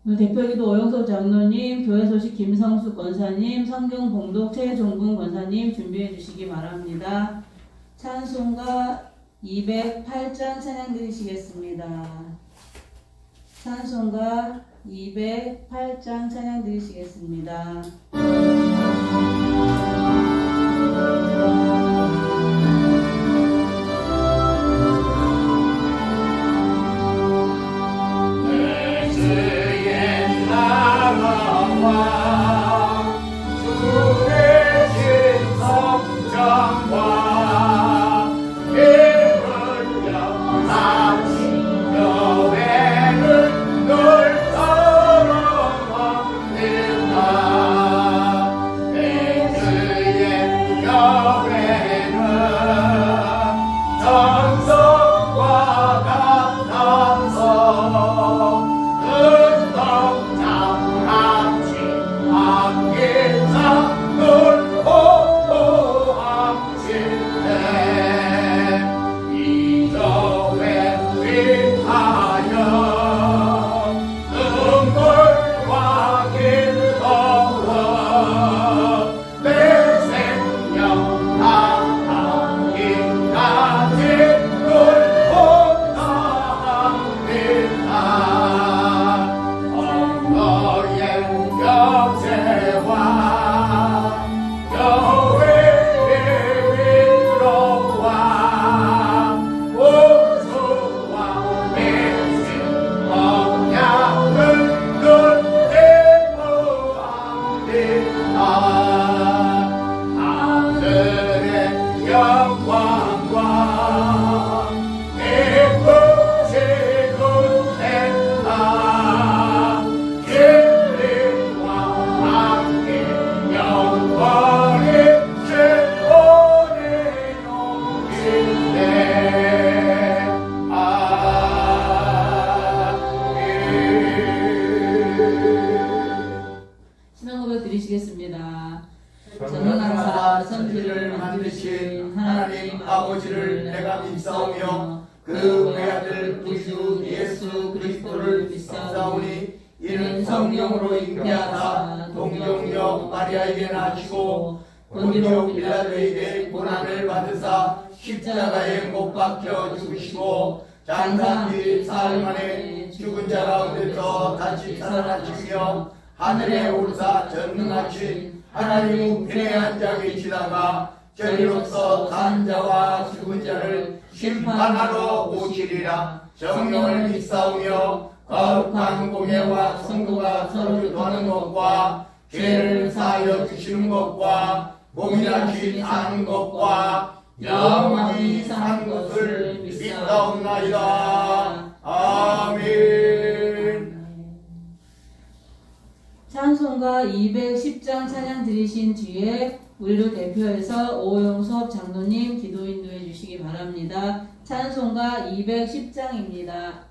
오늘 대표기도 오영섭 장로님, 교회 소식 김성수 권사님, 성경 봉독 최종근 권사님 준비해 주시기 바랍니다. 찬송가 208장 찬양 드리시겠습니다. 찬송가 208장 찬양 드리시겠습니다. 전능하사 천지를 만드신 하나님 아버지를 내가 믿사오며 그 외아들 구주 예수 그리스도를 믿사오니 이는 성령으로 잉태하사 동정녀 마리아에게 낳으시고 본디오 빌라도에게 고난을 받으사 십자가에 못 박혀 죽으시고 장사한 사흘 만에 죽은 자 가운데서 다시 살아나시며 하늘에 오르사 전능하신 하나님 우편에 앉아 계시다가 저리로서 산 자와 죽은 자를 심판하러 오시리라. 성령을 믿사오며 거룩한 공예와 성도가 서로 교통하는 것과 죄를 사하여 주시는 것과 몸이라시 사는 것과 영원히 사는 것을 믿사옵나이다. 아멘. 찬송가 210장 찬양 드리신 뒤에 우리를 대표해서 오영섭 장로님 기도 인도해 주시기 바랍니다. 찬송가 210장입니다.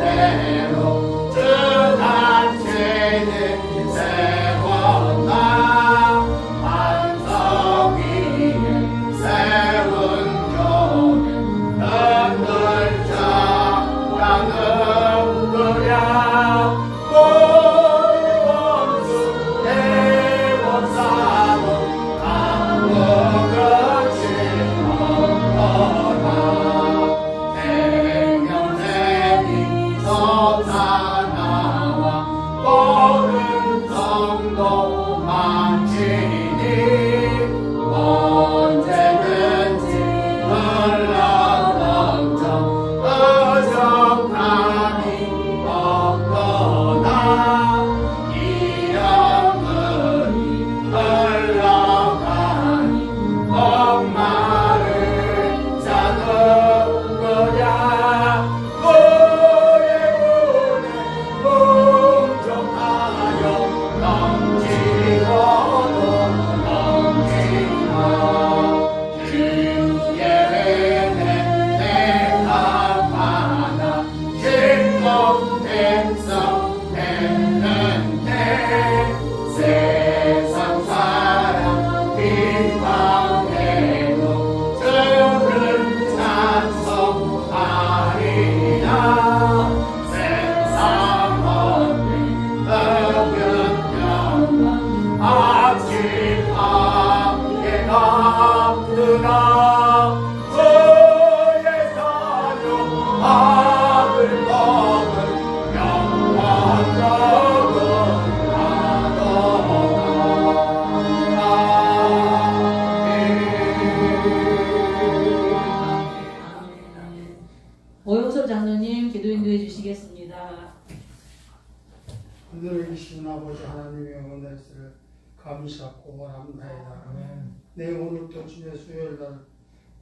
말씀대로 주난 죄는 세와 남으나 그의 사명 악을 먹은 영광적은 오영섭 장로님 기도 인도해 주시겠습니다. 하늘에 계신 아버지 하나님의 은혜를 감사하고 원합니다. 내 오늘도 주의 수요일날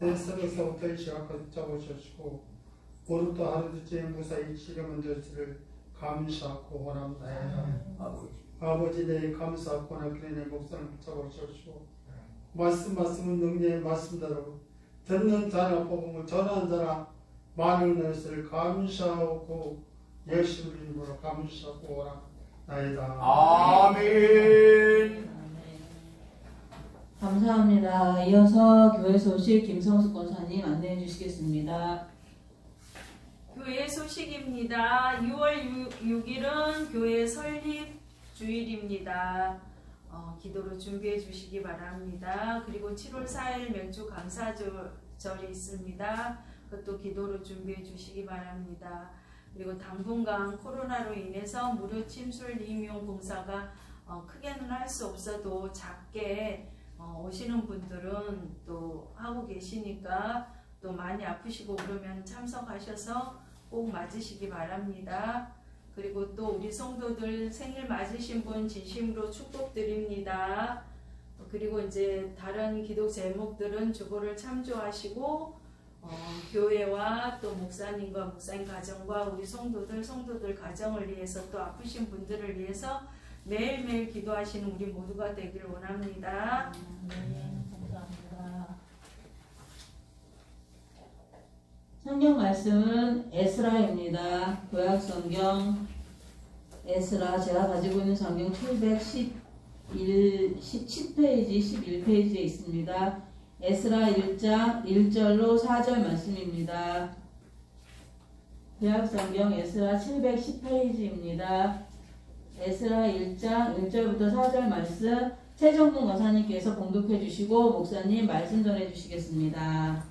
내 새벽서부터 이 시간까지 잡으셨고 오늘도 하루째 무사히 지금은 될지를 감사하고 원합니다. 아버지 내 감사하고 그래 내 목숨을 잡으셨고 말씀은 능력의 말씀대로 듣는 자나 복음을 전하는 자나 많은 은혜를 감사하고 예수 이름으로 감사하고 원합니다. 아멘. 감사합니다. 이어서 교회 소식 김성숙 권사님 안내해 주시겠습니다. 교회 소식입니다. 6월 6일은 교회 설립 주일입니다. 기도로 준비해 주시기 바랍니다. 그리고 7월 4일 맥주 감사절이 있습니다. 그것도 기도로 준비해 주시기 바랍니다. 그리고 당분간 코로나로 인해서 무료 침술 임용 봉사가 크게는 할 수 없어도 작게 오시는 분들은 또 하고 계시니까 또 많이 아프시고 그러면 참석하셔서 꼭 맞으시기 바랍니다. 그리고 또 우리 성도들 생일 맞으신 분 진심으로 축복드립니다. 그리고 이제 다른 기도 제목들은 주보를 참조하시고 교회와 또 목사님과 목사님 가정과 우리 성도들 가정을 위해서 또 아프신 분들을 위해서 매일매일 기도하시는 우리 모두가 되기를 원합니다. 네, 감사합니다. 성경 말씀은 에스라입니다. 구약 성경 에스라 제가 가지고 있는 성경 710페이지 11페이지에 있습니다. 에스라 1장 1절로 4절 말씀입니다. 구약 성경 에스라 710페이지입니다. 에스라 1장 1절부터 4절 말씀 최정문 권사님께서 봉독해 주시고 목사님 말씀 전해 주시겠습니다.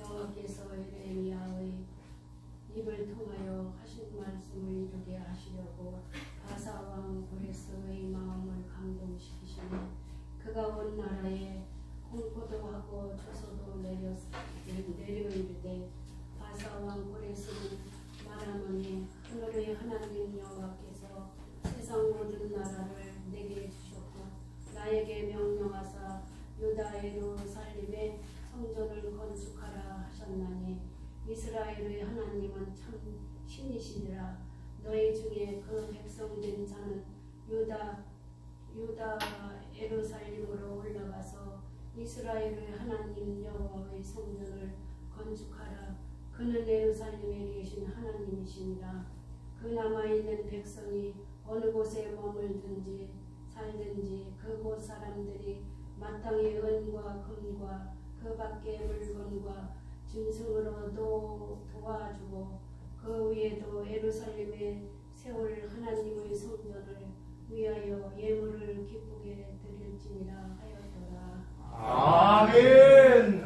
여호와께서 예레미야의 입을 통하여 하신 말씀을 이루게 하시려고 바사왕 고레스의 마음을 감동시키시니 그가 온 나라에 홍보도 하고 초소도 내려이르되 바사왕 고레스는 말하노니 하늘의 하나님 여호와께서 세상 모든 나라를 내게 주셨고 나에게 명령하사 유다 예루살렘에 성전을 건축하라 하셨나니 이스라엘의 하나님은 참 신이시니라. 너희 중에 그 백성된 자는 유다 예루살렘으로 올라가서 이스라엘의 하나님 여호와의 성전을 건축하라. 그는 예루살렘에 계신 하나님이시니라. 그 남아있는 백성이 어느 곳에 머물든지 살든지 그곳 사람들이 마땅히 은과 금과 그 밖의 물건과 짐승으로도 도와주고 그 위에도 예루살렘에 세울 하나님의 성전을 위하여 예물을 기쁘게 드릴지니라 하였더라. 아멘.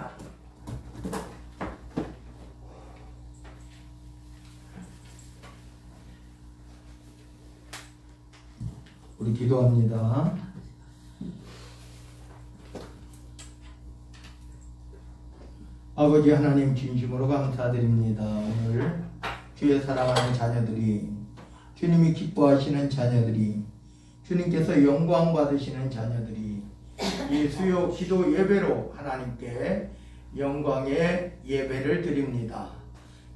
우리 기도합니다. 아버지 하나님 진심으로 감사드립니다. 오늘 주의 사랑하는 자녀들이 주님이 기뻐하시는 자녀들이 주님께서 영광 받으시는 자녀들이 이 수요 기도 예배로 하나님께 영광의 예배를 드립니다.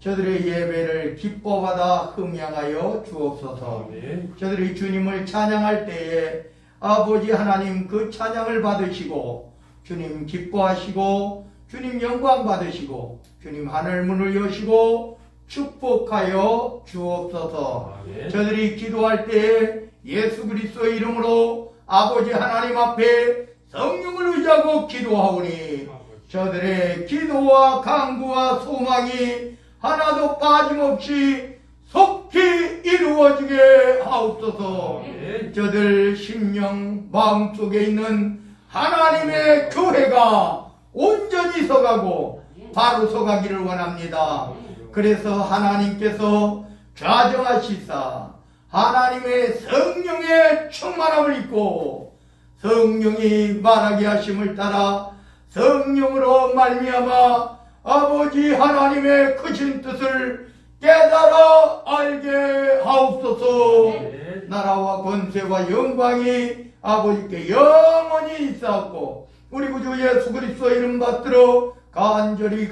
저들의 예배를 기뻐받아 흠양하여 주옵소서. 저들이 주님을 찬양할 때에 아버지 하나님 그 찬양을 받으시고 주님 기뻐하시고 주님 영광 받으시고 주님 하늘 문을 여시고 축복하여 주옵소서. 저들이 기도할 때에 예수 그리스도의 이름으로 아버지 하나님 앞에 성령을 의지하고 기도하오니 저들의 기도와 간구와 소망이 하나도 빠짐없이 속히 이루어지고 하옵소서. 아멘. 저들 심령 마음속에 있는 하나님의 교회가 온전히 서가고 바로 서가기를 원합니다. 그래서 하나님께서 좌정하시사 하나님의 성령의 충만함을 입고 성령이 말하게 하심을 따라 성령으로 말미암아 아버지 하나님의 크신 뜻을 깨달아 알게 하옵소서. 아멘. 나라와 권세와 영광이 아버지께 영원히 있사옵고 우리 구주 예수 그리스도 이름 받들어 간절히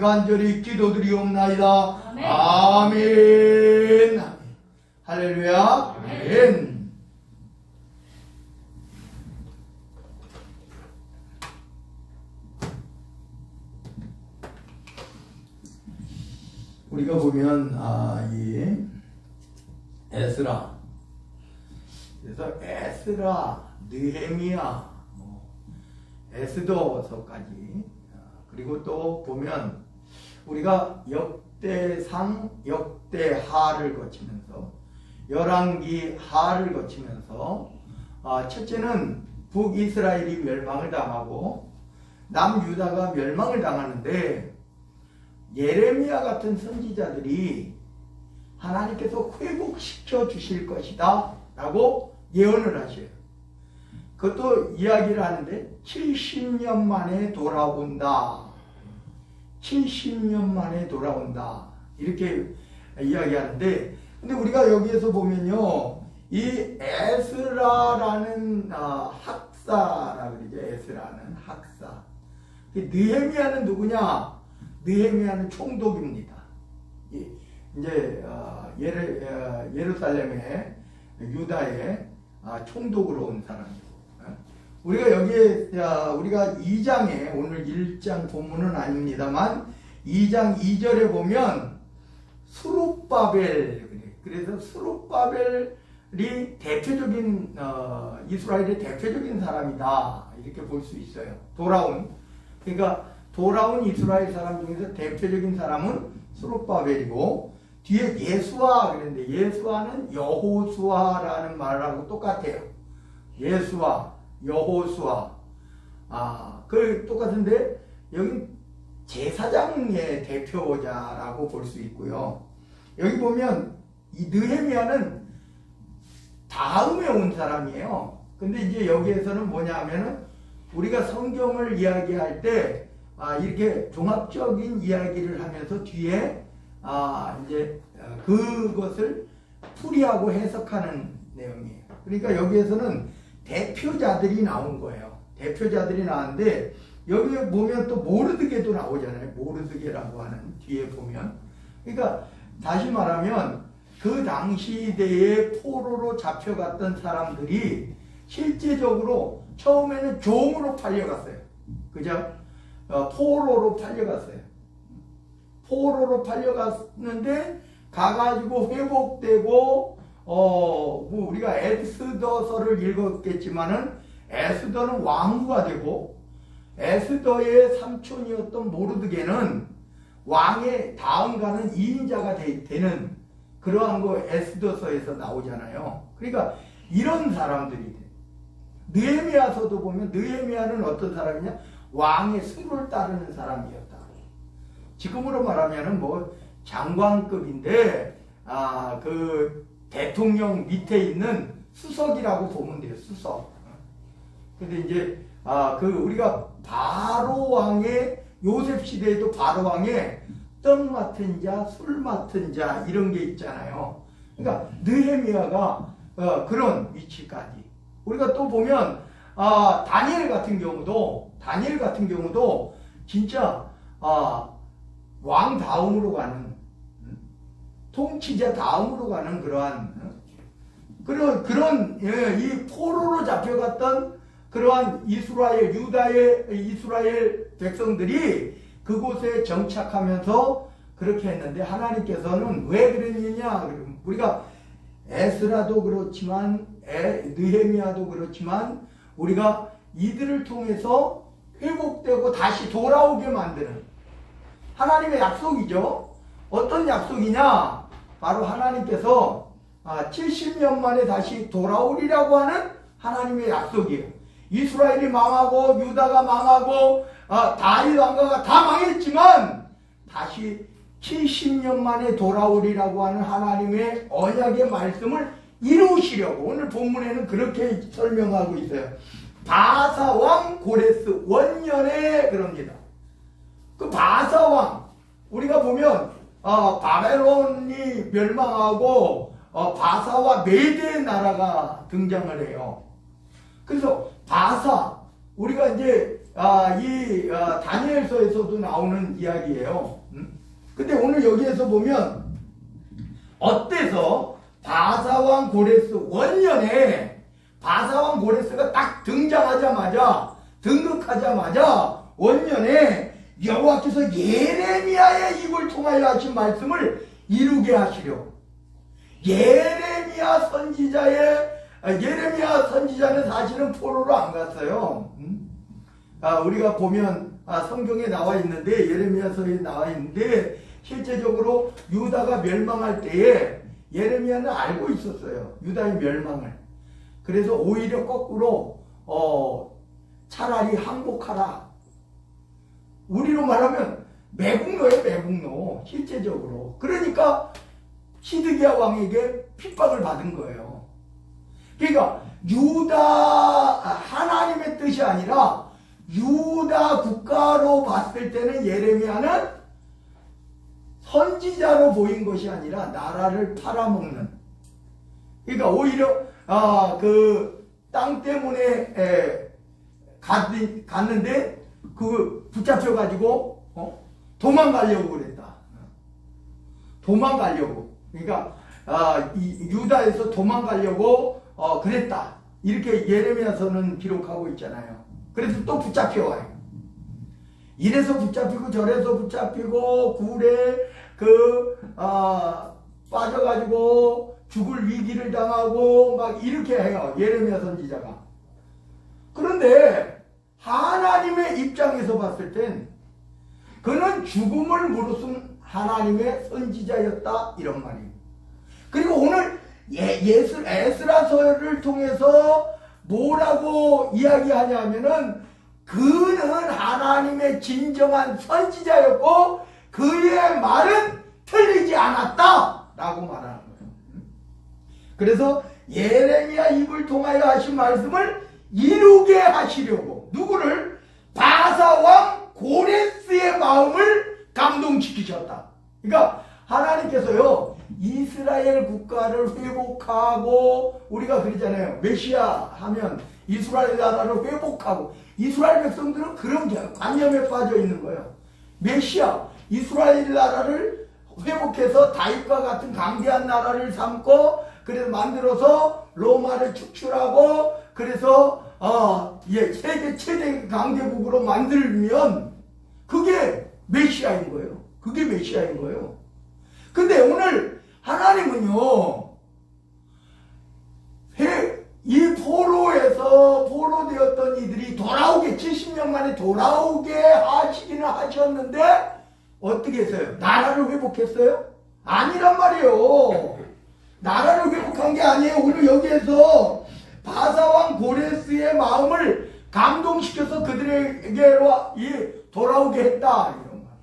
기도드리옵나이다. 아멘. 아멘. 할렐루야. 아멘. 우리가 보면 이 에스라, 그래서 에스라, 느헤미야, 에스더서까지, 그리고 또 보면 우리가 역대상, 역대하를 거치면서 열왕기 하를 거치면서 첫째는 북이스라엘이 멸망을 당하고 남유다가 멸망을 당하는데 예레미야 같은 선지자들이 하나님께서 회복시켜 주실 것이다 라고 예언을 하셔요. 그것도 이야기를 하는데 70년 만에 돌아온다. 70년 만에 돌아온다. 이렇게 이야기하는데, 근데 우리가 여기에서 보면요, 이 에스라라는 학사라 그러죠. 에스라는 학사. 느헤미야는 누구냐? 느헤미야는 총독입니다. 이제 예루살렘에 유다의 총독으로 온 사람이고, 우리가 여기에 우리가 2장에 오늘 1장 본문은 아닙니다만 2장 2절에 보면 수룹바벨, 그래서 수룹바벨이 대표적인 이스라엘의 대표적인 사람이다 이렇게 볼 수 있어요. 그러니까 돌아온 이스라엘 사람 중에서 대표적인 사람은 수룹바벨이고, 뒤에 예수아 그랬는데 예수아는 여호수아라는 말하고 똑같아요. 예수아, 여호수아. 그 똑같은데 여기 제사장의 대표자라고 볼 수 있고요. 여기 보면 이 느헤미야는 다음에 온 사람이에요. 근데 이제 여기에서는 뭐냐 하면은 우리가 성경을 이야기할 때 이렇게 종합적인 이야기를 하면서 뒤에 이제 그것을 풀이하고 해석하는 내용이에요. 그러니까 여기에서는 대표자들이 나온 거예요. 대표자들이 나왔는데 여기에 보면 또 모르드게도 나오잖아요. 모르드게라고 하는 뒤에 보면. 그러니까 다시 말하면 그 당시 시대에 포로로 잡혀갔던 사람들이 실제적으로 처음에는 종으로 팔려갔어요. 그죠? 포로로 팔려갔어요. 포로로 팔려갔는데 가가지고 회복되고 뭐 우리가 에스더서를 읽었겠지만은 에스더는 왕후가 되고 에스더의 삼촌이었던 모르드게는 왕의 다음 가는 2인자가 되는 그러한 거 에스더서에서 나오잖아요. 그러니까 이런 사람들이 느헤미야서도 보면 느헤미야는 어떤 사람이냐? 왕의 수를 따르는 사람이었다. 지금으로 말하면은 뭐 장관급인데 그 대통령 밑에 있는 수석이라고 보면 돼요. 수석. 근데 이제 우리가 바로 왕의 요셉 시대에도 바로 왕의 떡 맡은 자, 술 맡은 자 이런 게 있잖아요. 그러니까 느헤미야가 그런 위치까지. 우리가 또 보면 다니엘 같은 경우도 진짜 왕 다음으로 가는 통치자 다음으로 가는 그런 이 포로로 잡혀갔던 그러한 유다의 이스라엘 백성들이 그곳에 정착하면서 그렇게 했는데 하나님께서는 왜 그랬느냐? 우리가 에스라도 그렇지만 느헤미야도 그렇지만 우리가 이들을 통해서 회복되고 다시 돌아오게 만드는 하나님의 약속이죠. 어떤 약속이냐? 바로 하나님께서 70년 만에 다시 돌아오리라고 하는 하나님의 약속이에요. 이스라엘이 망하고 유다가 망하고 다윗 왕가가 다 망했지만 다시 70년 만에 돌아오리라고 하는 하나님의 언약의 말씀을 이루시려고 오늘 본문에는 그렇게 설명하고 있어요. 바사왕 고레스 원년에 그럽니다. 그 바사왕 우리가 보면 바벨론이 멸망하고 바사와 메대 나라가 등장을 해요. 그래서 바사 우리가 이제 이 다니엘서에서도 나오는 이야기예요. 근데 오늘 여기에서 보면 어때서 바사왕 고레스 원년에 바사왕 고레스가 딱 등장하자마자 등극하자마자 원년에 여호와께서 예레미야의 입을 통하여 하신 말씀을 이루게 하시려. 예레미야 선지자는 사실은 포로로 안 갔어요. 우리가 보면 성경에 나와 있는데 예레미야서에 나와 있는데 실제적으로 유다가 멸망할 때에 예레미야는 알고 있었어요. 유다의 멸망을. 그래서 오히려 거꾸로 차라리 항복하라. 우리로 말하면 매국노예요, 매국노. 실제적으로. 그러니까 시드기야 왕에게 핍박을 받은 거예요. 그러니까 유다 하나님의 뜻이 아니라 유다 국가로 봤을 때는 예레미야는 선지자로 보인 것이 아니라 나라를 팔아먹는. 그러니까 오히려 그 땅 때문에 갔는데 그 붙잡혀가지고 도망가려고 그랬다. 도망가려고. 그러니까 유다에서 도망가려고 그랬다. 이렇게 예레미야서는 기록하고 있잖아요. 그래서 또 붙잡혀와요. 이래서 붙잡히고 저래서 붙잡히고 굴에 빠져가지고 죽을 위기를 당하고 막 이렇게 해요. 예레미야 선지자가. 그런데 하나님의 입장에서 봤을 땐 그는 죽음을 무릅쓴 하나님의 선지자였다 이런 말이에요. 그리고 오늘 에스라서를 통해서 뭐라고 이야기하냐면은 그는 하나님의 진정한 선지자였고 그의 말은 틀리지 않았다 라고 말하는 거예요. 그래서 예레미야 입을 통하여 하신 말씀을 이루게 하시려고 누구를? 바사왕 고레스의 마음을 감동시키셨다. 그러니까 하나님께서요 이스라엘 국가를 회복하고 우리가 그러잖아요. 메시아 하면 이스라엘 나라를 회복하고 이스라엘 백성들은 그런 관념에 빠져 있는 거예요. 메시아 이스라엘 나라를 회복해서 다윗과 같은 강대한 나라를 삼고 그래서 만들어서 로마를 축출하고 그래서 세계 최대 강대국으로 만들면 그게 메시아인 거예요. 그게 메시아인 거예요. 근데 오늘 하나님은요 이 포로되었던 이들이 돌아오게 70년 만에 돌아오게 하시기는 하셨는데 어떻게 했어요? 나라를 회복했어요? 아니란 말이에요. 나라를 회복한 게 아니에요. 오늘 여기에서 바사왕 고레스의 마음을 감동시켜서 그들에게로 돌아오게 했다. 이런 말.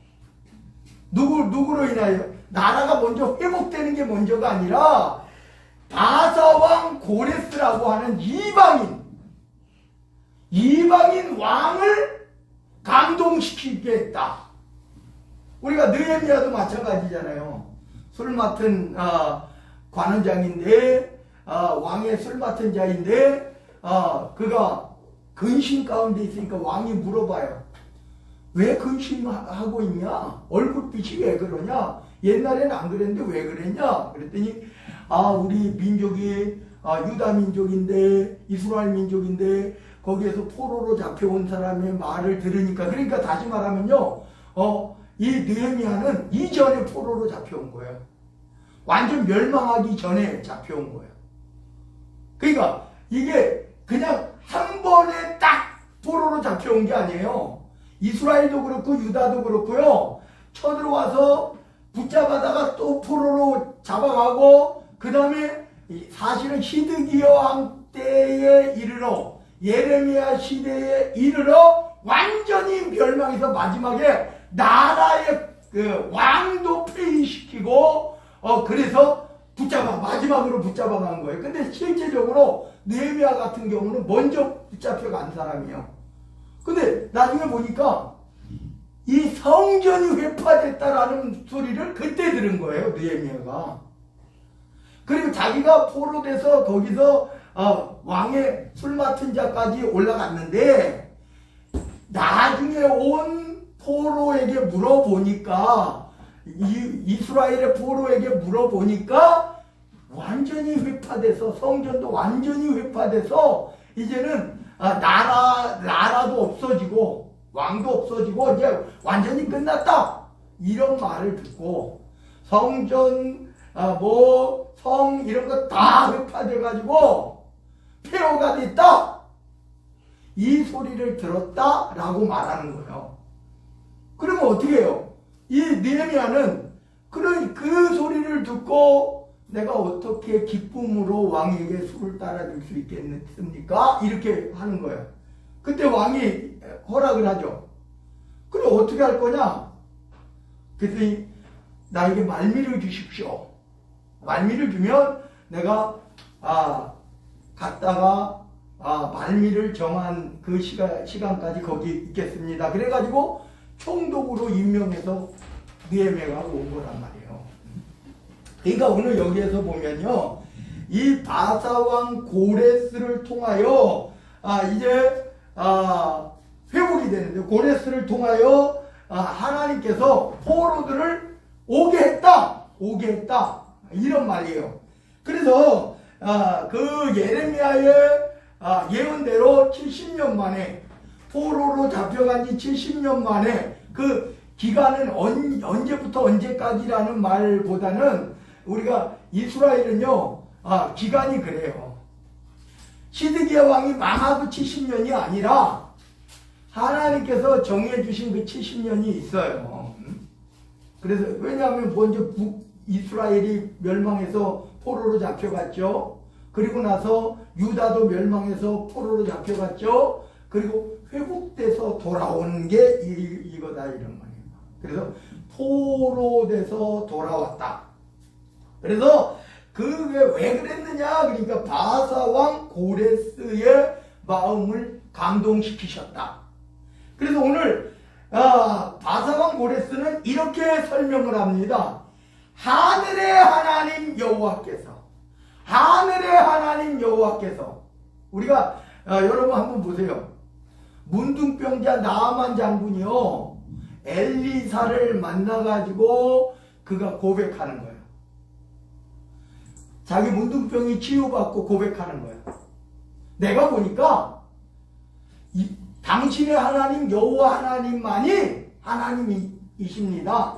누구로 인하여? 나라가 먼저 회복되는 게 먼저가 아니라 바사왕 고레스라고 하는 이방인 왕을 감동시키게 했다. 우리가 느헤미야도 마찬가지잖아요. 술 맡은 관원장인데 왕의 술 맡은 자인데 그가 근심 가운데 있으니까 왕이 물어봐요. 왜 근심하고 있냐? 얼굴빛이 왜 그러냐? 옛날에는 안 그랬는데 왜 그랬냐? 그랬더니 우리 민족이 유다 민족인데 이스라엘 민족인데 거기에서 포로로 잡혀온 사람의 말을 들으니까 그러니까 다시 말하면요 이 느헤미야는 이전에 포로로 잡혀온 거예요. 완전 멸망하기 전에 잡혀온 거예요. 그러니까 이게 그냥 한 번에 딱 포로로 잡혀온 게 아니에요. 이스라엘도 그렇고 유다도 그렇고요. 쳐들어와서 붙잡아다가 또 포로로 잡아가고 그 다음에 사실은 시드기야 왕 때에 이르러 예레미야 시대에 이르러 완전히 멸망해서 마지막에 나라의 그 왕도 폐위시키고 그래서 마지막으로 붙잡아간 거예요. 근데 실제적으로 느헤미야 같은 경우는 먼저 붙잡혀간 사람이에요. 근데 나중에 보니까 이 성전이 회파됐다라는 소리를 그때 들은 거예요, 느헤미야가. 그리고 자기가 포로돼서 거기서 왕의 술 맡은 자까지 올라갔는데 나중에 온 포로에게 물어보니까 이스라엘의 포로에게 물어보니까 완전히 회파돼서 성전도 완전히 회파돼서 이제는 나라도 없어지고 왕도 없어지고 이제 완전히 끝났다 이런 말을 듣고 성전 성 이런 거 다 회파돼 가지고 폐허가 됐다 이 소리를 들었다라고 말하는 거예요. 그러면 어떻게 해요? 이 느헤미야는 그 소리를 듣고 내가 어떻게 기쁨으로 왕에게 술을 따라줄 수 있겠습니까? 이렇게 하는 거예요. 그때 왕이 허락을 하죠. 그럼 어떻게 할 거냐? 그랬더니 나에게 말미를 주십시오. 말미를 주면 내가 갔다가 말미를 정한 그 시간까지 거기 있겠습니다. 그래가지고 총독으로 임명해서 느헤미야가 온 거란 말이에요. 그러니까 오늘 여기에서 보면요, 이 바사왕 고레스를 통하여 이제 회복이 되는데 고레스를 통하여 하나님께서 포로들을 오게 했다 이런 말이에요. 그래서 그 예레미야의 예언대로 70년 만에 포로로 잡혀간 지 70년 만에 그 기간은 언제부터 언제까지라는 말보다는 우리가 이스라엘은요 기간이 그래요. 시드기야 왕이 망하고 70년이 아니라 하나님께서 정해주신 그 70년이 있어요. 그래서 왜냐하면 먼저 이스라엘이 멸망해서 포로로 잡혀갔죠. 그리고 나서 유다도 멸망해서 포로로 잡혀갔죠. 그리고 회복돼서 돌아오는 게 이거다 이런 말이에요. 그래서 포로돼서 돌아왔다. 그래서 그게 왜 그랬느냐? 그러니까 바사왕 고레스의 마음을 감동시키셨다. 그래서 오늘 바사왕 고레스는 이렇게 설명을 합니다. 하늘의 하나님 여호와께서 우리가 여러분 한번 보세요. 문둥병자 나아만 장군이요 엘리사를 만나가지고 그가 고백하는 거예요. 자기 문둥병이 치유받고 고백하는 거예요. 내가 보니까 당신의 하나님 여호와 하나님만이 하나님이십니다.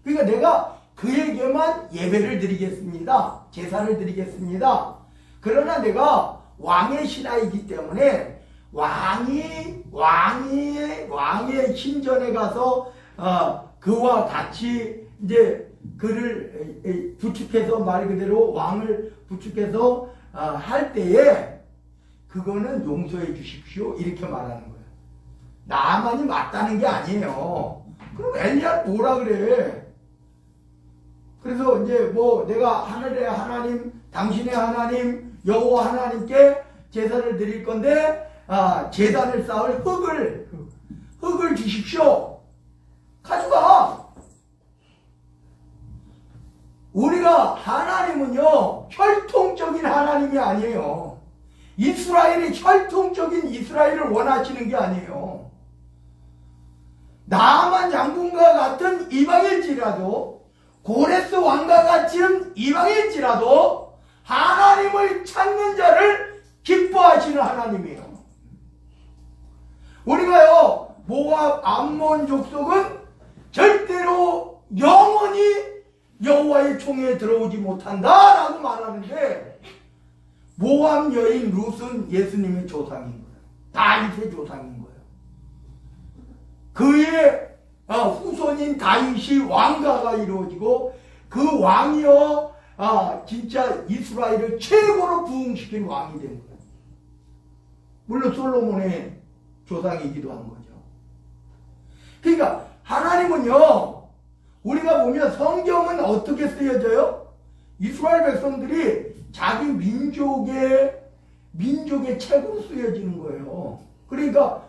그러니까 내가 그에게만 예배를 드리겠습니다. 제사를 드리겠습니다. 그러나 내가 왕의 신하이기 때문에 왕의 신전에 가서 그와 같이 이제 그를 부축해서 말 그대로 왕을 부축해서 할 때에 그거는 용서해 주십시오 이렇게 말하는 거예요. 나만이 맞다는 게 아니에요. 그럼 엘리야 뭐라 그래? 그래서 이제 내가 하늘의 하나님, 당신의 하나님, 여호와 하나님께 제사를 드릴 건데 제단을 쌓을 흙을 주십시오. 가져가. 우리가 하나님은요 혈통적인 하나님이 아니에요. 이스라엘이 혈통적인 이스라엘을 원하시는 게 아니에요. 나아만 장군과 같은 이방일지라도 고레스 왕과 같은 이방일지라도 하나님을 찾는 자를 기뻐하시는 하나님이에요. 우리가요 모압 암몬 족속은 절대로 영원히 여호와의 총에 들어오지 못한다라고 말하는데 모압 여인 룻은 예수님의 조상인 거예요. 다윗의 조상인 거예요. 그의 후손인 다윗이 왕가가 이루어지고 그 왕이요 진짜 이스라엘을 최고로 부흥시킨 왕이 된 거예요. 물론 솔로몬의 조상이기도 한 거죠. 그러니까 하나님은요, 우리가 보면 성경은 어떻게 쓰여져요? 이스라엘 백성들이 자기 민족의 책으로 쓰여지는 거예요. 그러니까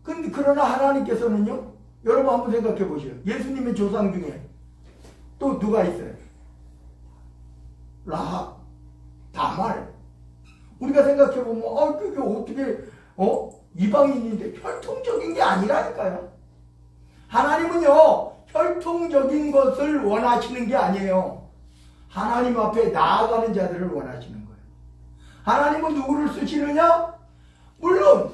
그러나 하나님께서는요, 여러분 한번 생각해 보세요. 예수님의 조상 중에 또 누가 있어요? 라합, 다말. 우리가 생각해 보면 그게 어떻게 이방인인데 혈통적인 게 아니라니까요. 하나님은요, 혈통적인 것을 원하시는 게 아니에요. 하나님 앞에 나아가는 자들을 원하시는 거예요. 하나님은 누구를 쓰시느냐? 물론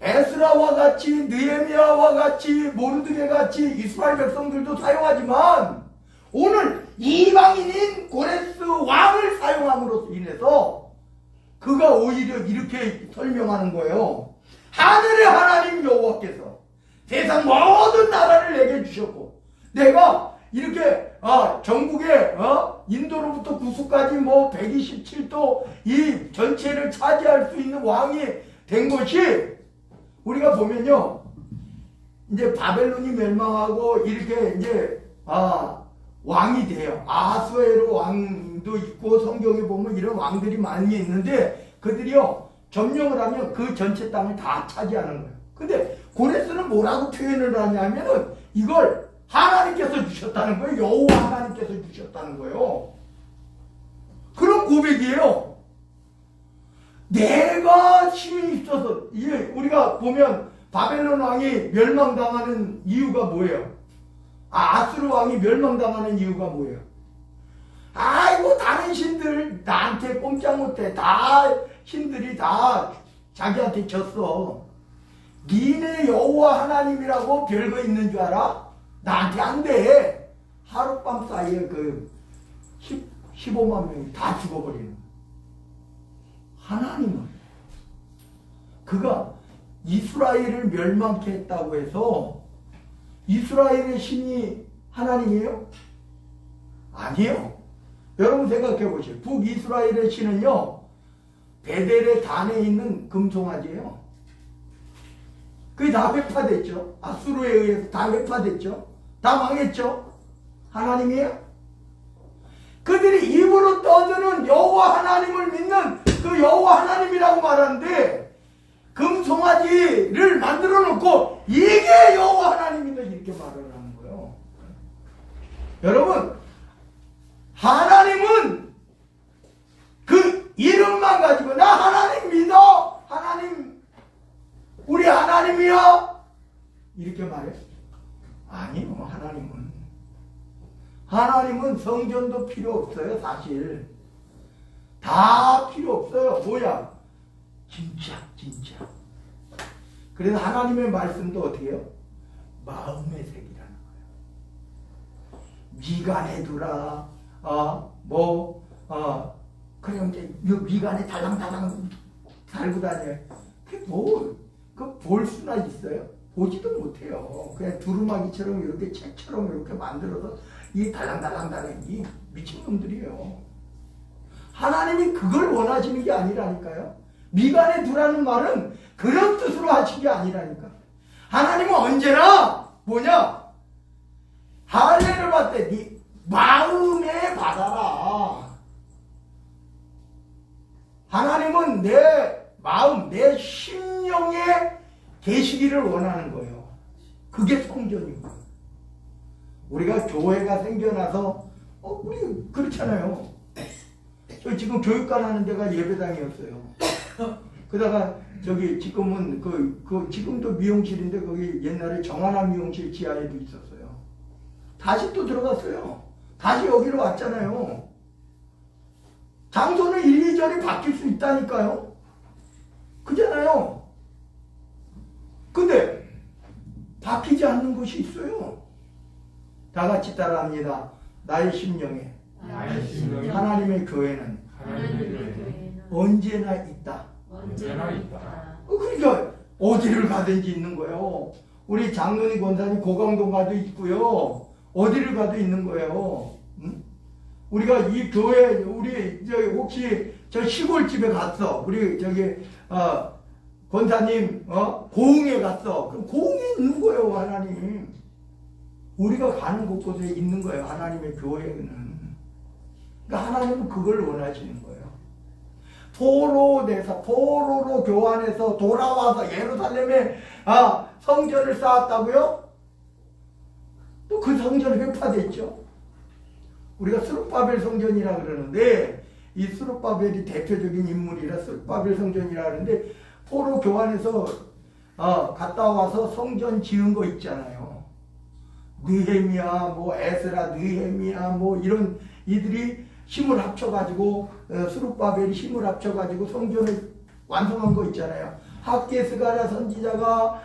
에스라와 같이, 느헤미야와 같이, 모르드게 같이 이스라엘 백성들도 사용하지만 오늘 이방인인 고레스 왕을 사용함으로써 인해서 그가 오히려 이렇게 설명하는 거예요. 하늘의 하나님 여호와께서 세상 모든 나라를 내게 주셨고, 내가 이렇게 전국에 인도로부터 구수까지 127도 이 전체를 차지할 수 있는 왕이 된 것이, 우리가 보면요, 이제 바벨론이 멸망하고 이렇게 이제 왕이 돼요. 아하수에로 왕도 있고 성경에 보면 이런 왕들이 많이 있는데 그들이요 점령을 하면 그 전체 땅을 다 차지하는 거예요. 근데 고레스는 뭐라고 표현을 하냐면은 이걸 하나님께서 주셨다는 거예요. 여호와 하나님께서 주셨다는 거예요. 그런 고백이에요. 내가 힘이 있어서, 우리가 보면 바벨론 왕이 멸망당하는 이유가 뭐예요? 아수르 왕이 멸망당하는 이유가 뭐예요? 아이고 다른 신들 나한테 꼼짝 못해. 다 신들이 다 자기한테 졌어. 니네 여호와 하나님이라고 별거 있는 줄 알아? 나한테 안 돼. 하룻밤 사이에 15만 명이 다 죽어버리는 거야. 하나님은 그가 이스라엘을 멸망케 했다고 해서 이스라엘의 신이 하나님이에요? 아니에요. 여러분 생각해 보세요. 북이스라엘의 신은요, 베델의 단에 있는 금송아지예요. 그게 다 회파됐죠. 아수르에 의해서 다 회파됐죠. 다 망했죠. 하나님이에요? 그들이 입으로 떠드는 여호와 하나님을 믿는 그 여호와 하나님이라고 말하는데, 금송아지를 만들어 놓고 이게 여호와 하나님이다 이렇게 말을 하는 거예요. 여러분, 하나님은 그 이름만 가지고 나 하나님 믿어, 하나님 우리 하나님이야 이렇게 말해? 아니요. 하나님은 성전도 필요 없어요. 사실 다 필요 없어요. 뭐야? 진짜. 그래서 하나님의 말씀도 어떻게 해요? 마음의 색이라는 거예요. 미간에 두라. 그냥 이제 미간에 달랑달랑 달고 다녀요. 그게 볼 수나 있어요? 보지도 못해요. 그냥 두루마기처럼 이렇게 책처럼 이렇게 만들어서 이 달랑달랑 이 미친놈들이에요. 하나님이 그걸 원하시는 게 아니라니까요. 미간에 두라는 말은 그런 뜻으로 하신 게 아니라니까. 하나님은 언제나 뭐냐? 할례를 받되 네 마음에 받아라. 하나님은 내 마음, 내 심령에 계시기를 원하는 거예요. 그게 성전이고. 우리가 교회가 생겨나서 우리 그렇잖아요. 저 지금 교육관 하는 데가 예배당이었어요. 그러다가 저기 지금은 지금도 미용실인데 거기 옛날에 정하나 미용실 지하에도 있었어요. 다시 또 들어갔어요. 다시 여기로 왔잖아요. 장소는 이리저리 바뀔 수 있다니까요. 그잖아요. 근데 바뀌지 않는 것이 있어요. 다 같이 따라합니다. 나의 심령에 하나님의 교회는 언제나 있다. 그러니까 어디를 가든지 있는 거예요. 우리 장로님 권사님 고강동 가도 있고요. 어디를 가도 있는 거예요. 응? 우리가 이 교회, 우리 저기 혹시 저 시골집에 갔어. 우리 저기 권사님 고흥에 갔어. 그럼 고흥에 있는 거예요, 하나님. 우리가 가는 곳곳에 있는 거예요, 하나님의 교회는. 그러니까 하나님은 그걸 원하시는 거예요. 포로로 교환해서 돌아와서 예루살렘에 성전을 쌓았다고요? 또 그 성전이 회파됐죠. 우리가 스룹바벨 성전이라 그러는데 이 스룹바벨이 대표적인 인물이라 스룹바벨 성전이라 하는데 포로 교환해서 갔다 와서 성전 지은 거 있잖아요. 느헤미야, 뭐 에스라, 느헤미야, 뭐 이런 이들이 힘을 합쳐가지고 스룹바벨이 힘을 합쳐가지고 성전을 완성한 거 있잖아요. 학개스가랴 선지자가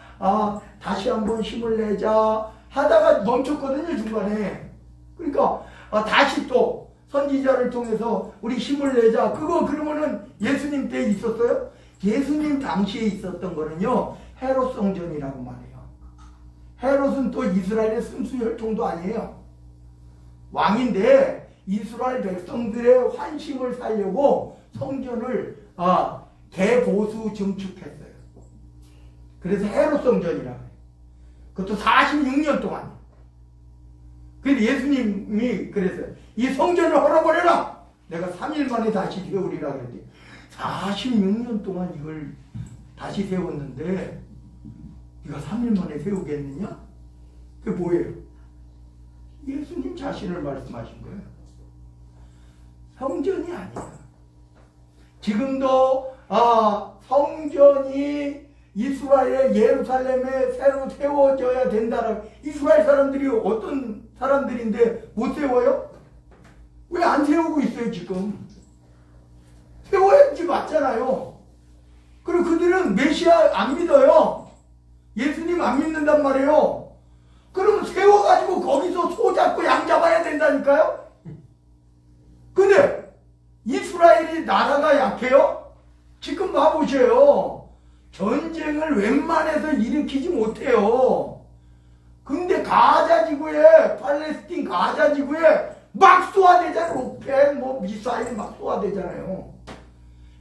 다시 한번 힘을 내자 하다가 멈췄거든요, 중간에. 그러니까 다시 또 선지자를 통해서 우리 힘을 내자. 그거 그러면은 예수님 때 있었어요? 예수님 당시에 있었던 거는요, 헤롯 성전이라고 말해요. 헤롯은 또 이스라엘의 순수 혈통도 아니에요. 왕인데 이스라엘 백성들의 환심을 살려고 성전을 대보수 증축했어요. 그래서 헤롯 성전이라고 해요. 그것도 46년 동안. 그래서 예수님이 그랬어요. 이 성전을 헐어버려라. 내가 3일 만에 다시 세우리라 그랬더니 46년 동안 이걸 다시 세웠는데 네가 3일 만에 세우겠느냐? 그게 뭐예요? 예수님 자신을 말씀하신 거예요. 성전이 아니야. 지금도 성전이 이스라엘 예루살렘에 새로 세워져야 된다라고. 이스라엘 사람들이 어떤 사람들인데 못 세워요? 왜 안 세우고 있어요 지금? 세워야지 맞잖아요. 그리고 그들은 메시아 안 믿어요. 예수님 안 믿는단 말이에요. 그러면 세워가지고 거기서 소 잡고 양 잡아야 된다니까요? 근데 이스라엘이 나라가 약해요? 지금 봐보세요. 전쟁을 웬만해서 일으키지 못해요. 근데 가자 지구에, 팔레스틴 가자 지구에 막 쏘아대잖아요. 로켓, 미사일 막 쏘아대잖아요.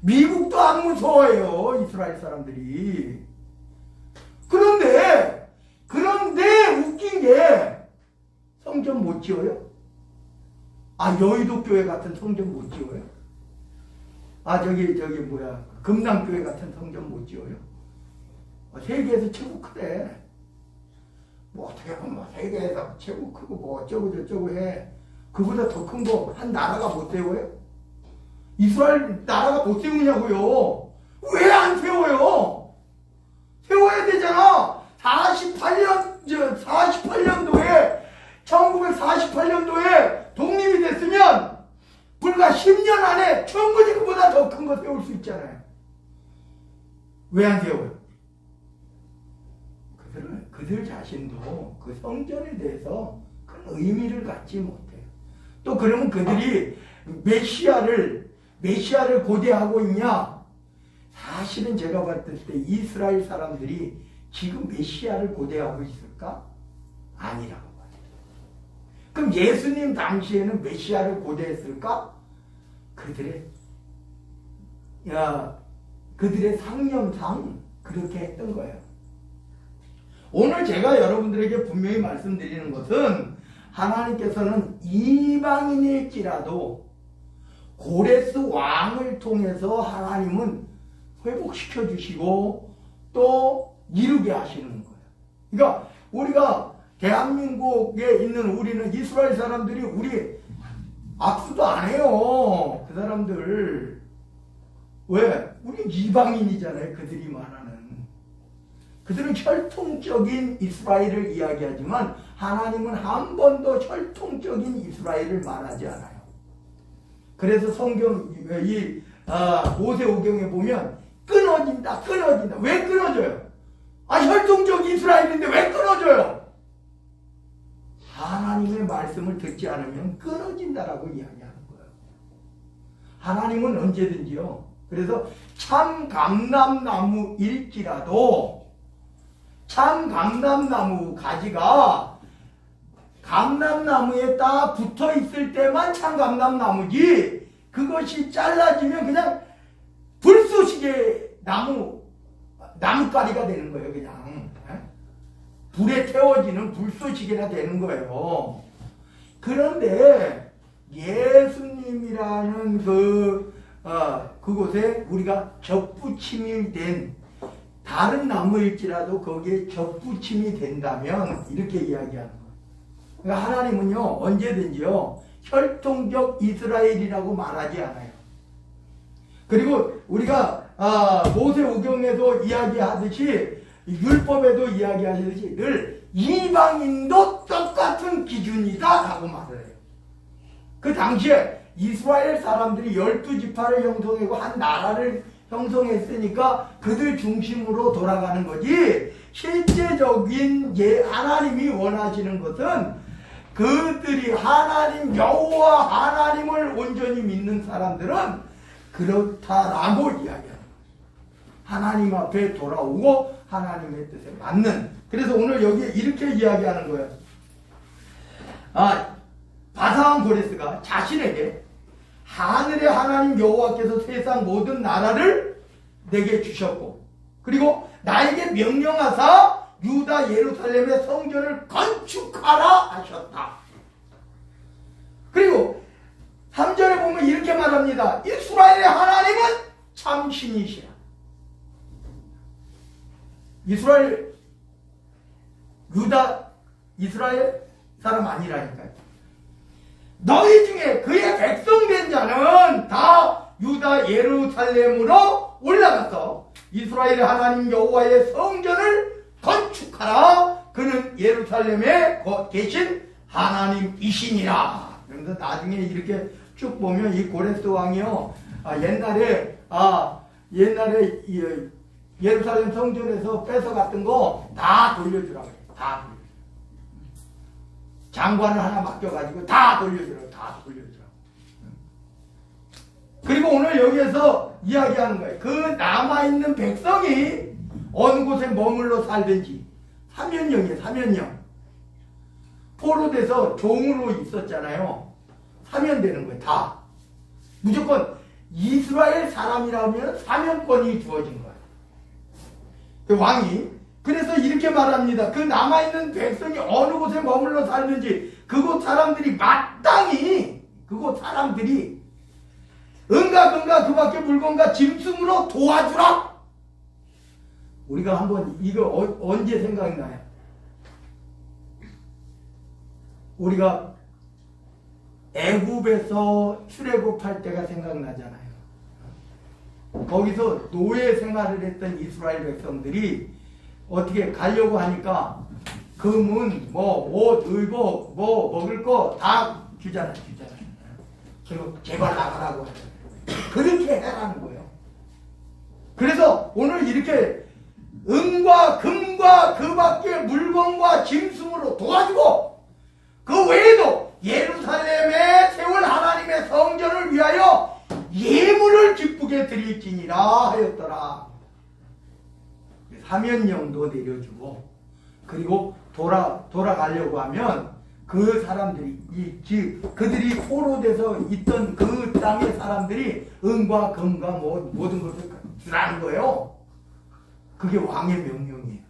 미국도 안 무서워해요, 이스라엘 사람들이. 그런데 웃긴 게 성전 못 지어요? 여의도 교회 같은 성전 못 지어요? 금남교회 같은 성전 못 지어요? 세계에서 최고 크대. 어떻게 보면 세계에서 최고 크고 어쩌고 저쩌고 해. 그보다 더 큰 거 한 나라가 못 세워요? 이스라엘 나라가 못 세우냐고요? 왜 안 세워요? 세워야 되잖아. 1948년도에 독립이 됐으면 불과 10년 안에 전부 그보다 더 큰 거 세울 수 있잖아요. 왜 안 세워요? 그들 자신도 그 성전에 대해서 큰 의미를 갖지 못해요. 또 그러면 그들이 메시아를 고대하고 있냐? 사실은 제가 봤을 때 이스라엘 사람들이 지금 메시아를 고대하고 있을까? 아니라고 봐요. 그럼 예수님 당시에는 메시아를 고대했을까? 그들의 상념상 그렇게 했던 거예요. 오늘 제가 여러분들에게 분명히 말씀드리는 것은 하나님께서는 이방인일지라도 고레스 왕을 통해서 하나님은 회복시켜 주시고 또 이루게 하시는 거예요. 그러니까 우리가 대한민국에 있는 우리는 이스라엘 사람들이 우리 악수도 안 해요. 그 사람들. 왜? 우리 이방인이잖아요. 그들이 말하는. 그들은 혈통적인 이스라엘을 이야기하지만 하나님은 한 번도 혈통적인 이스라엘을 말하지 않아요. 그래서 성경 모세오경에 보면 끊어진다. 왜 끊어져요? 혈통적 이스라엘인데 왜 끊어져요? 하나님의 말씀을 듣지 않으면 끊어진다라고 이야기하는 거예요. 하나님은 언제든지요. 그래서 참 감람나무일지라도 참 감람나무 가지가 감람나무에 딱 붙어 있을 때만 참 감람나무지, 그것이 잘라지면 그냥 불쏘시개 나뭇가리가 되는 거예요. 그냥 불에 태워지는 불쏘시개가 되는 거예요. 그런데 예수님이라는 그곳에 우리가 접붙임이 된 다른 나무일지라도 거기에 접붙임이 된다면 이렇게 이야기하는 거예요. 그러니까 하나님은요 언제든지요 혈통적 이스라엘이라고 말하지 않아요. 그리고 우리가 모세오경에도 이야기하듯이 율법에도 이야기하듯이 늘 이방인도 똑같은 기준이다 라고 말을 해요. 그 당시에 이스라엘 사람들이 12지파를 형성하고 한 나라를 형성했으니까 그들 중심으로 돌아가는 거지, 실제적인 하나님이 원하시는 것은 그들이 하나님 여호와 하나님을 온전히 믿는 사람들은 그렇다라고 이야기하는 거예요. 하나님 앞에 돌아오고 하나님의 뜻에 맞는. 그래서 오늘 여기에 이렇게 이야기하는 거예요. 바사왕 고레스가 자신에게 하늘의 하나님 여호와께서 세상 모든 나라를 내게 주셨고, 그리고 나에게 명령하사 유다 예루살렘의 성전을 건축하라 하셨다. 그리고 3절에 보면 이렇게 말합니다. 이스라엘의 하나님은 참신이시라. 이스라엘 사람 아니라니까요. 너희 중에 그의 백성된 자는 다 유다 예루살렘으로 올라가서 이스라엘의 하나님 여호와의 성전을 건축하라. 그는 예루살렘에 계신 하나님이시니라. 그래서 나중에 이렇게 쭉 보면 이 고레스 왕이요, 옛날에 예루살렘 성전에서 뺏어갔던 거 다 돌려주라고 해요. 다 돌려주라고. 장관을 하나 맡겨가지고 다 돌려주라고. 다 돌려주라고. 그리고 오늘 여기에서 이야기하는 거예요. 그 남아있는 백성이 어느 곳에 머물러 살든지, 사면령이에요. 사면령. 포로돼서 종으로 있었잖아요. 사면되는 거예요. 다. 무조건 이스라엘 사람이라면 사면권이 주어진 거예요. 그 왕이. 그래서 이렇게 말합니다. 그 남아있는 백성이 어느 곳에 머물러 살든지 그곳 사람들이 마땅히, 그곳 사람들이 은과 그 밖에 물건과 짐승으로 도와주라. 우리가 한번 이거 언제 생각나요? 우리가 애굽에서 출애굽할 때가 생각나잖아요. 거기서 노예 생활을 했던 이스라엘 백성들이 어떻게 가려고 하니까 금은 옷, 의복, 먹을 거 다 주잖아요. 그리고 제발 나가라고 하잖아요. 그렇게 해라는 거예요. 그래서 오늘 이렇게 은과 금과 그 밖에 물건과 짐승으로 도와주고, 그 외에도 예루살렘에 세울 하나님의 성전을 위하여 예물을 기쁘게 드릴지니라 하였더라. 사면령도 내려주고, 그리고 돌아가려고 하면 그 사람들이, 그들이 포로돼서 있던 그 땅의 사람들이 은과 금과 모든 것을 주라는 거예요. 그게 왕의 명령이에요.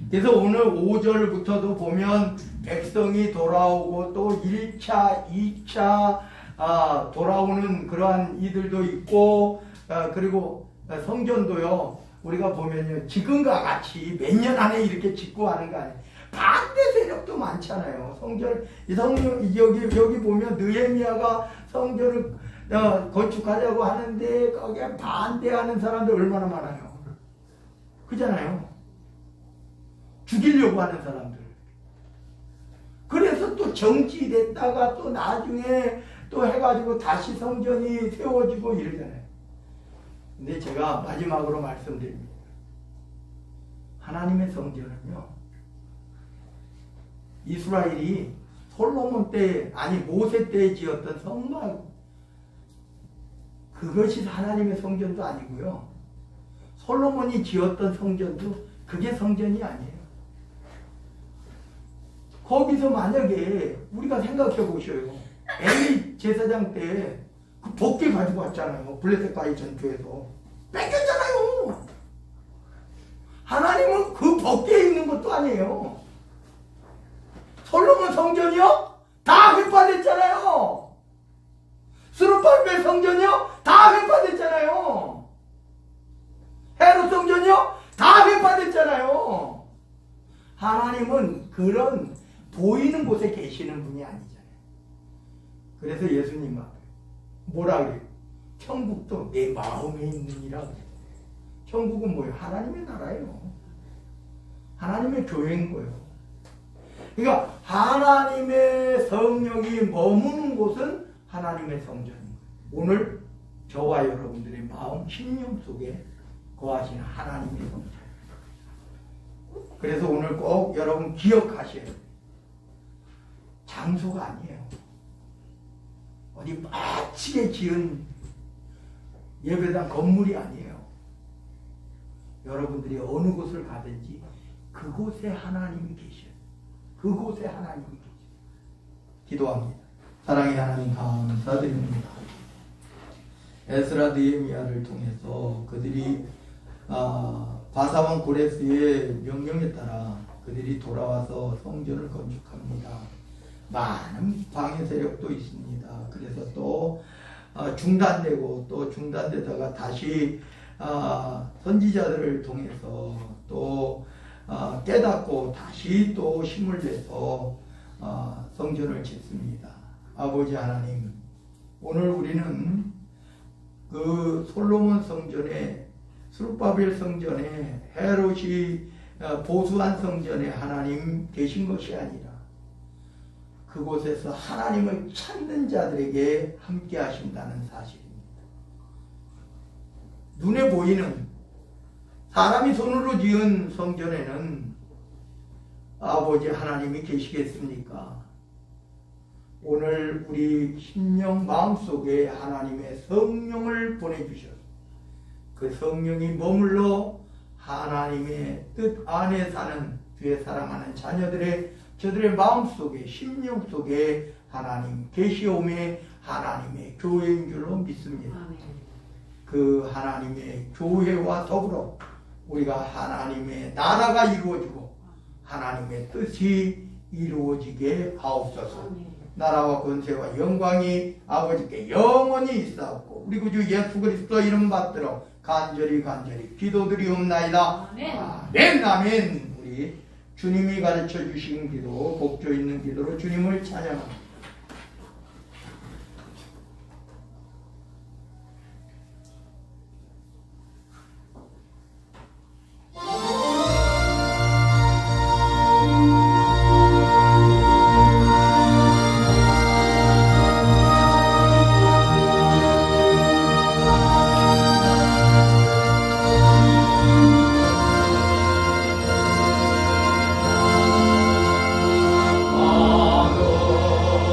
그래서 오늘 5절부터도 보면 백성이 돌아오고 또 1차, 2차 돌아오는 그러한 이들도 있고, 그리고 성전도요, 우리가 보면요, 지금과 같이 몇 년 안에 이렇게 짓고 하는 거 아니에요. 반대 세력도 많잖아요. 여기 보면 느헤미야가 성전을 건축하려고 하는데 거기에 반대하는 사람들 얼마나 많아요. 그잖아요. 죽이려고 하는 사람들. 그래서 또 정지됐다가 또 나중에 또 해가지고 다시 성전이 세워지고 이러잖아요. 근데 제가 마지막으로 말씀드립니다. 하나님의 성전은요, 이스라엘이 솔로몬 때, 아니 모세 때 지었던 성막, 그것이 하나님의 성전도 아니고요, 솔로몬이 지었던 성전도 그게 성전이 아니에요. 거기서 만약에 우리가 생각해 보셔요. 엘리 제사장 때 그 복귀 가지고 왔잖아요. 블레셋과의 전투에서 뺏겼잖아요. 하나님은 그 복귀에 있는 것도 아니에요. 솔로몬 성전이요? 다 회파됐잖아요. 스룹바벨 성전이요? 다 회파됐잖아요. 헤롯 성전이요? 다 회파됐잖아요. 하나님은 그런 보이는 곳에 계시는 분이 아니잖아요. 그래서 예수님 앞에 뭐라 그래요? 천국도 내 마음에 있느니라 그래요. 천국은 뭐예요? 하나님의 나라예요. 하나님의 교회인 거예요. 그러니까 하나님의 성령이 머무는 곳은 하나님의 성전인 거예요. 오늘 저와 여러분들의 마음, 심령 속에 거하시는 하나님의 성전. 그래서 오늘 꼭 여러분 기억하셔야 돼요. 장소가 아니에요. 어디 멋지게 지은 예배당 건물이 아니에요. 여러분들이 어느 곳을 가든지 그곳에 하나님이 계셔요. 그곳에 하나님이 계셔요. 기도합니다. 사랑의 하나님 감사드립니다. 에스라 느헤미야를 통해서 그들이 바사왕 고레스의 명령에 따라 그들이 돌아와서 성전을 건축합니다. 많은 방해 세력도 있습니다. 그래서 또 중단되고 또 중단되다가 다시 선지자들을 통해서 또 깨닫고 다시 또 힘을 내서 성전을 짓습니다. 아버지 하나님, 오늘 우리는 그 솔로몬 성전에, 스룹바벨 성전에, 헤롯이 보수한 성전에 하나님 계신 것이 아니라 그곳에서 하나님을 찾는 자들에게 함께 하신다는 사실입니다. 눈에 보이는 사람이 손으로 지은 성전에는 아버지 하나님이 계시겠습니까? 오늘 우리 심령 마음속에 하나님의 성령을 보내주셔서 그 성령이 머물러 하나님의 뜻 안에 사는 주의 사랑하는 자녀들의 저들의 마음속에 심령 속에 하나님 계시오매 하나님의 교회인 줄로 믿습니다. 그 하나님의 교회와 더불어 우리가 하나님의 나라가 이루어지고 하나님의 뜻이 이루어지게 하옵소서. 나라와 권세와 영광이 아버지께 영원히 있사옵고 우리 구주 예수 그리스도 이름 받들어 간절히 기도드리옵나이다. 아멘. 아멘. 우리 주님이 가르쳐 주신 기도, 복조 있는 기도로 주님을 찬양합니다. 아노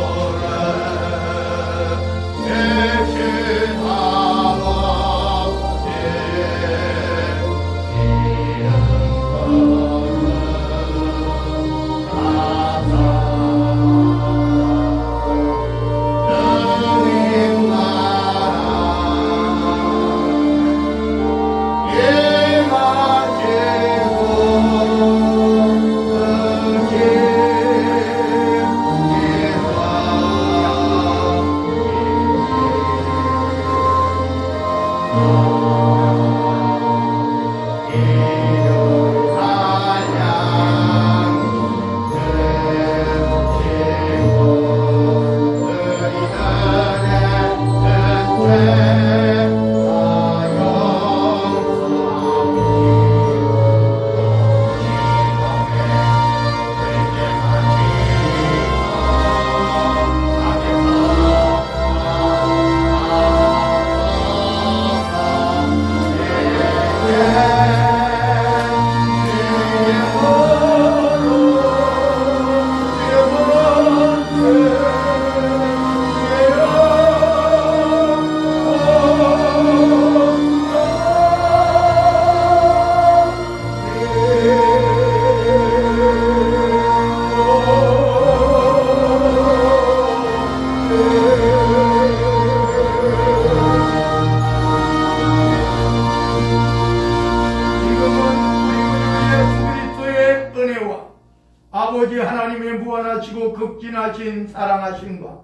놀라신 사랑하심과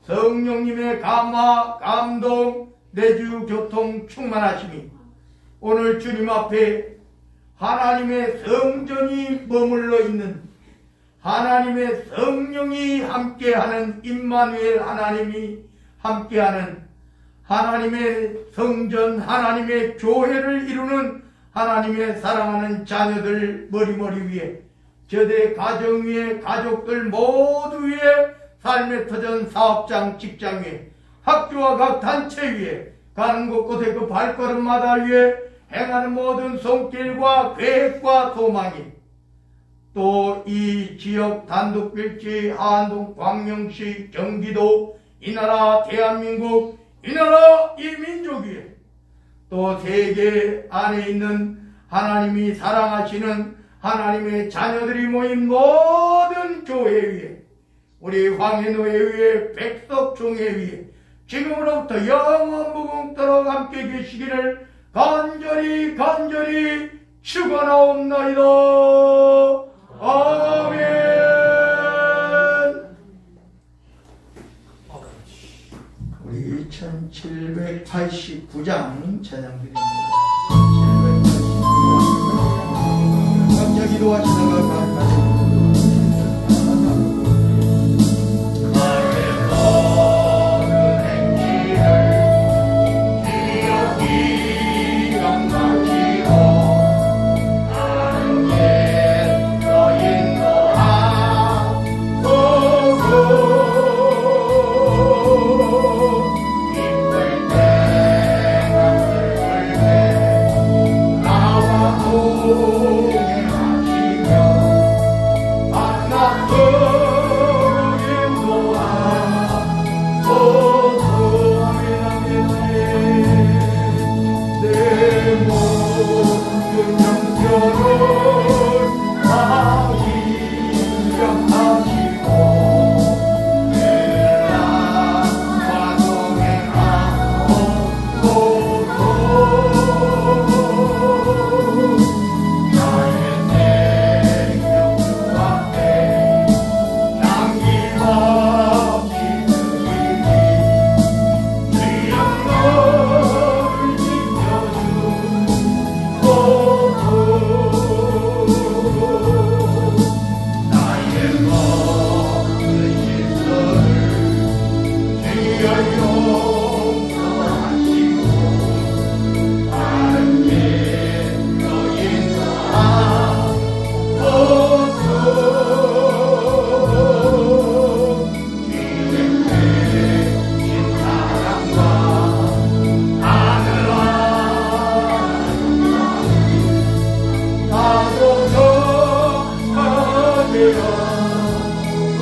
성령님의 감화, 감동, 내주, 교통, 충만하심이 오늘 주님 앞에 하나님의 성전이 머물러 있는 하나님의 성령이 함께하는 임마누엘 하나님이 함께하는 하나님의 성전, 하나님의 교회를 이루는 하나님의 사랑하는 자녀들 머리머리 위에 저대 가정 위에 가족들 모두 위에 삶의 터전 사업장 직장 위에 학교와 각 단체 위에 가는 곳곳에 그 발걸음마다 위에 행하는 모든 손길과 계획과 소망이 또 이 지역 단독일지 한동 광명시 경기도 이 나라 대한민국 이 나라 이 민족 위에 또 세계 안에 있는 하나님이 사랑하시는 하나님의 자녀들이 모인 모든 교회 위에 우리 황해노회 위에 백석종회 위에 지금으로부터 영원 무궁토록 함께 계시기를 간절히 축원하옵나이다. 아멘. 우리 1789장 찬양드립니다. 1789장 먼저 기도하시다가 가르쳐드립니다.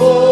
오